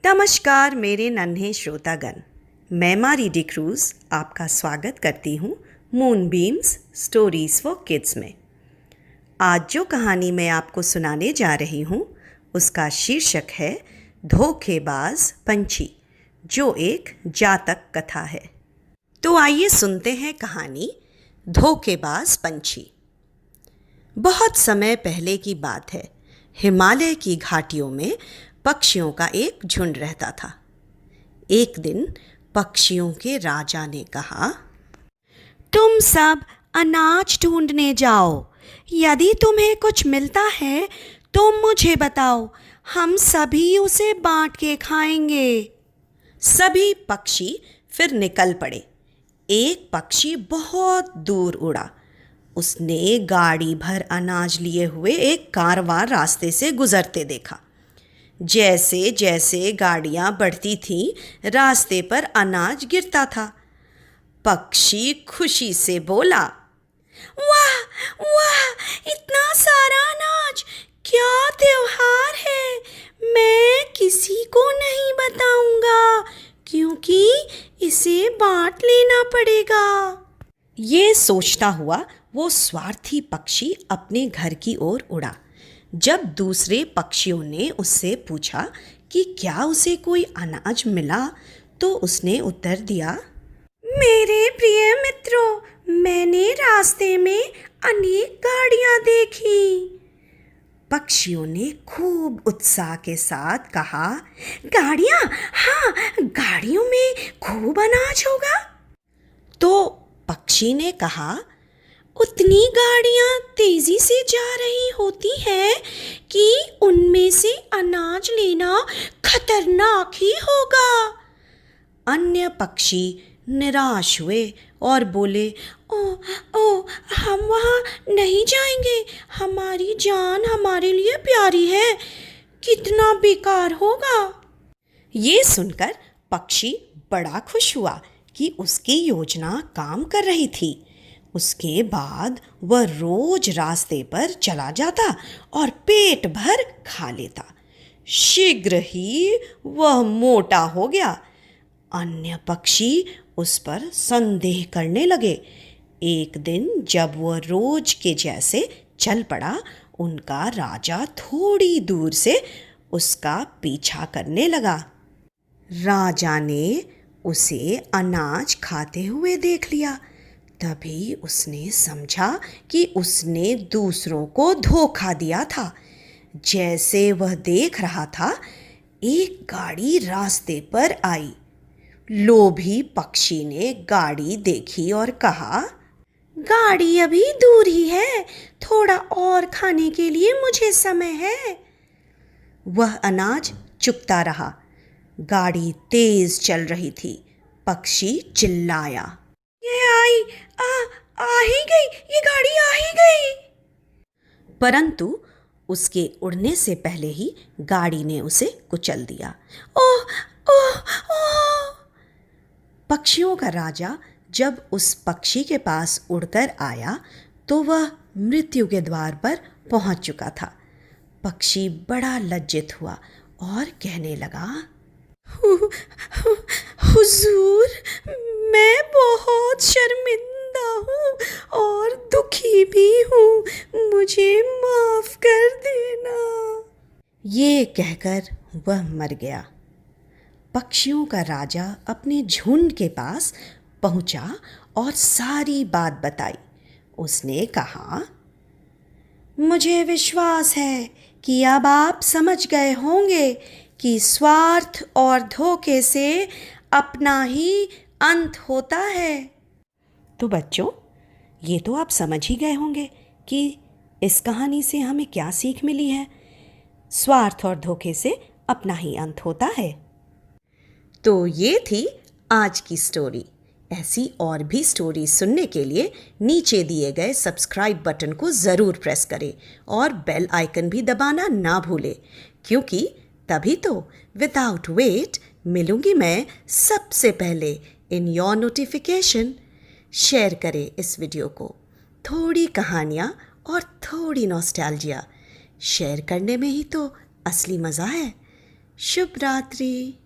नमस्कार मेरे नन्हे श्रोतागण, मैं मारी डिक्रूज़ आपका स्वागत करती हूँ मूनबीम्स स्टोरीज़ फॉर किड्स में। आज जो कहानी मैं आपको सुनाने जा रही हूँ उसका शीर्षक है धोखेबाज पंछी, जो एक जातक कथा है। तो आइए सुनते हैं कहानी धोखेबाज पंछी। बहुत समय पहले की बात है। हिमालय की घाटियों में पक्षियों का एक झुंड रहता था। एक दिन पक्षियों के राजा ने कहा, तुम सब अनाज ढूंढने जाओ। यदि तुम्हें कुछ मिलता है तो मुझे बताओ, हम सभी उसे बांट के खाएंगे। सभी पक्षी फिर निकल पड़े। एक पक्षी बहुत दूर उड़ा। उसने गाड़ी भर अनाज लिए हुए एक कारवां रास्ते से गुजरते देखा। जैसे जैसे गाड़ियां बढ़ती थीं, रास्ते पर अनाज गिरता था। पक्षी खुशी से बोला, वाह वाह, इतना सारा अनाज, क्या त्योहार है। मैं किसी को नहीं बताऊंगा क्योंकि इसे बांट लेना पड़ेगा। ये सोचता हुआ वो स्वार्थी पक्षी अपने घर की ओर उड़ा। जब दूसरे पक्षियों ने उससे पूछा कि क्या उसे कोई अनाज मिला, तो उसने उत्तर दिया, मेरे प्रिय मित्रों, मैंने रास्ते में अनेक गाड़ियां देखी। पक्षियों ने खूब उत्साह के साथ कहा, गाड़ियां? हाँ, गाड़ियों में खूब अनाज होगा। तो पक्षी ने कहा, उतनी गाड़ियां तेजी से जा रही होती हैं कि उनमें से अनाज लेना खतरनाक ही होगा। अन्य पक्षी निराश हुए और बोले, ओ, हम वहाँ नहीं जाएंगे। हमारी जान हमारे लिए प्यारी है, कितना बेकार होगा। ये सुनकर पक्षी बड़ा खुश हुआ कि उसकी योजना काम कर रही थी। उसके बाद वह रोज रास्ते पर चला जाता और पेट भर खा लेता। शीघ्र ही वह मोटा हो गया। अन्य पक्षी उस पर संदेह करने लगे। एक दिन जब वह रोज के जैसे चल पड़ा, उनका राजा थोड़ी दूर से उसका पीछा करने लगा। राजा ने उसे अनाज खाते हुए देख लिया। तभी उसने समझा कि उसने दूसरों को धोखा दिया था। जैसे वह देख रहा था, एक गाड़ी रास्ते पर आई। लोभी पक्षी ने गाड़ी देखी और कहा, गाड़ी अभी दूर ही है, थोड़ा और खाने के लिए मुझे समय है। वह अनाज चुगता रहा। गाड़ी तेज चल रही थी। पक्षी चिल्लाया, आ ही गई, ये गाड़ी आ ही गई। परंतु उसके उड़ने से पहले ही गाड़ी ने उसे कुचल दिया। ओह ओह ओह! पक्षियों का राजा जब उस पक्षी के पास उड़कर आया तो वह मृत्यु के द्वार पर पहुंच चुका था। पक्षी बड़ा लज्जित हुआ और कहने लगा, हुजूर, मैं बहुत शर्मिंदा हूँ और दुखी भी हूँ, मुझे माफ कर देना। ये कहकर वह मर गया। पक्षियों का राजा अपने झुंड के पास पहुंचा और सारी बात बताई। उसने कहा, मुझे विश्वास है कि अब आप समझ गए होंगे कि स्वार्थ और धोखे से अपना ही अंत होता है। तो बच्चों, ये तो आप समझ ही गए होंगे कि इस कहानी से हमें क्या सीख मिली है। स्वार्थ और धोखे से अपना ही अंत होता है। तो ये थी आज की स्टोरी। ऐसी और भी स्टोरी सुनने के लिए नीचे दिए गए सब्सक्राइब बटन को ज़रूर प्रेस करें और बेल आइकन भी दबाना ना भूलें, क्योंकि तभी तो विदाउट वेट मिलूंगी मैं सबसे पहले इन योर नोटिफिकेशन। शेयर करें इस वीडियो को। थोड़ी कहानियाँ और थोड़ी नॉस्टैल्जिया शेयर करने में ही तो असली मज़ा है। शुभ रात्रि।